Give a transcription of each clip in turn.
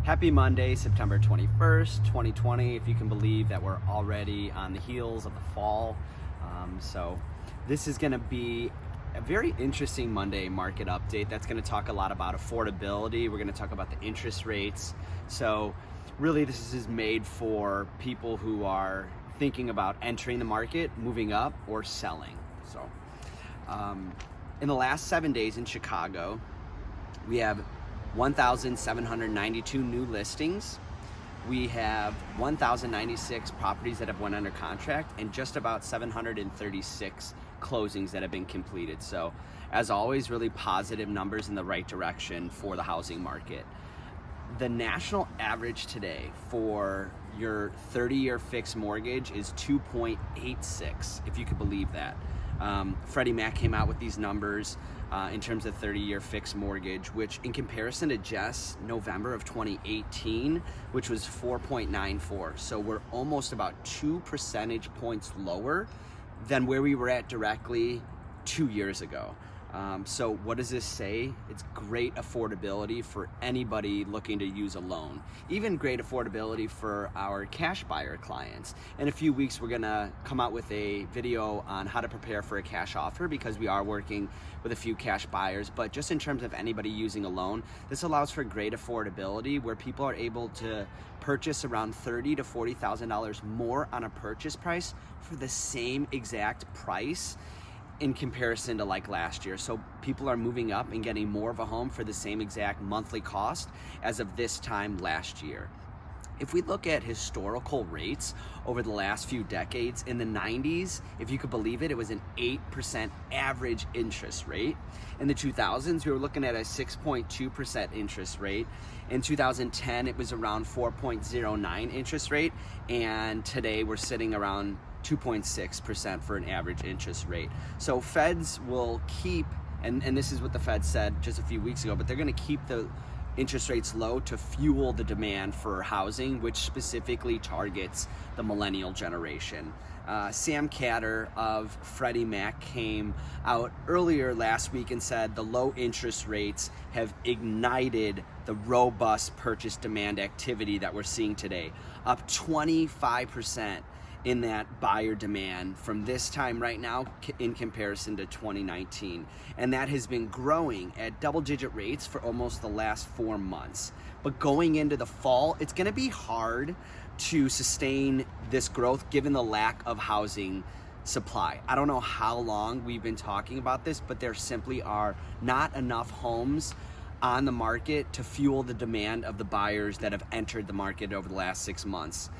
Happy Monday, September 21st, 2020. If you can believe that we're already on the heels of the fall. So this is going to be a very interesting Monday market update that's going to talk a lot about affordability. We're going to talk about the interest rates. So really this is made for people who are thinking about entering the market, moving up, or selling. So in the last 7 days in Chicago, we have 1,792 new listings. We have 1,096 properties that have went under contract and just about 736 closings that have been completed. So as always, really positive numbers in the right direction for the housing market. The national average today for your 30-year fixed mortgage is 2.86, if you could believe that. Freddie Mac came out with these numbers in terms of 30-year fixed mortgage, which in comparison to just November of 2018, which was 4.94. So we're almost about 2 percentage points lower than where we were at directly 2 years ago. So what does this say? It's great affordability for anybody looking to use a loan. Even great affordability for our cash buyer clients. In a few weeks, we're gonna come out with a video on how to prepare for a cash offer because we are working with a few cash buyers. But just in terms of anybody using a loan, this allows for great affordability where people are able to purchase around $30,000 to $40,000 more on a purchase price for the same exact price in comparison to like last year. So people are moving up and getting more of a home for the same exact monthly cost as of this time last year. If we look at historical rates over the last few decades, in the 90s, if you could believe it, it was an 8% average interest rate. In the 2000s, we were looking at a 6.2% interest rate. In 2010, it was around 4.09 interest rate. And today we're sitting around 2.6% for an average interest rate. So feds will keep, and this is what the Fed said just a few weeks ago, but they're going to keep the interest rates low to fuel the demand for housing, which specifically targets the millennial generation. Sam Catter of Freddie Mac came out earlier last week and said the low interest rates have ignited the robust purchase demand activity that we're seeing today, up 25% in that buyer demand from this time right now in comparison to 2019. And that has been growing at double-digit rates for almost the last 4 months. But going into the fall, it's gonna be hard to sustain this growth given the lack of housing supply. I don't know how long we've been talking about this, but there simply are not enough homes on the market to fuel the demand of the buyers that have entered the market over the last 6 months.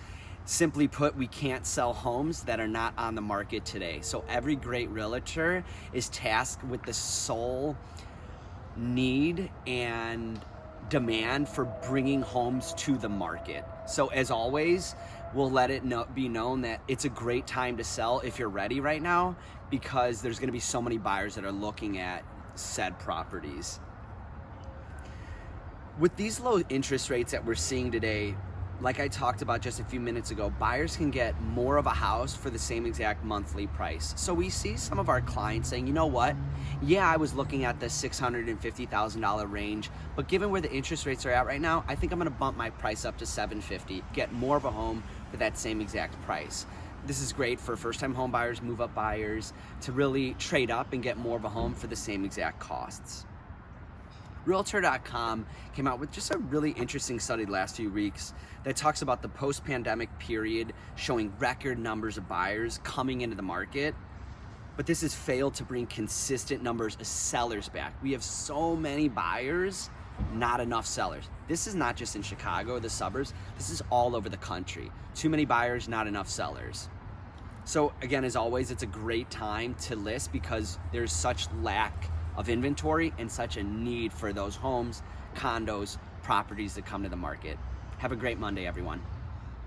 Simply put, we can't sell homes that are not on the market today. So every great realtor is tasked with the sole need and demand for bringing homes to the market. So as always, we'll let it be known that it's a great time to sell if you're ready right now, because there's gonna be so many buyers that are looking at said properties. With these low interest rates that we're seeing today, like I talked about just a few minutes ago, buyers can get more of a house for the same exact monthly price. So we see some of our clients saying, you know what? Yeah, I was looking at the $650,000 range, but given where the interest rates are at right now, I think I'm gonna bump my price up to $750,000, get more of a home for that same exact price. This is great for first-time home buyers, move-up buyers, to really trade up and get more of a home for the same exact costs. Realtor.com came out with just a really interesting study the last few weeks that talks about the post-pandemic period showing record numbers of buyers coming into the market, but this has failed to bring consistent numbers of sellers back. We have so many buyers, not enough sellers. This is not just in Chicago, the suburbs, this is all over the country. Too many buyers, not enough sellers. So again, as always, it's a great time to list because there's such lack of inventory and such a need for those homes, condos, properties that come to the market. Have a great Monday, everyone.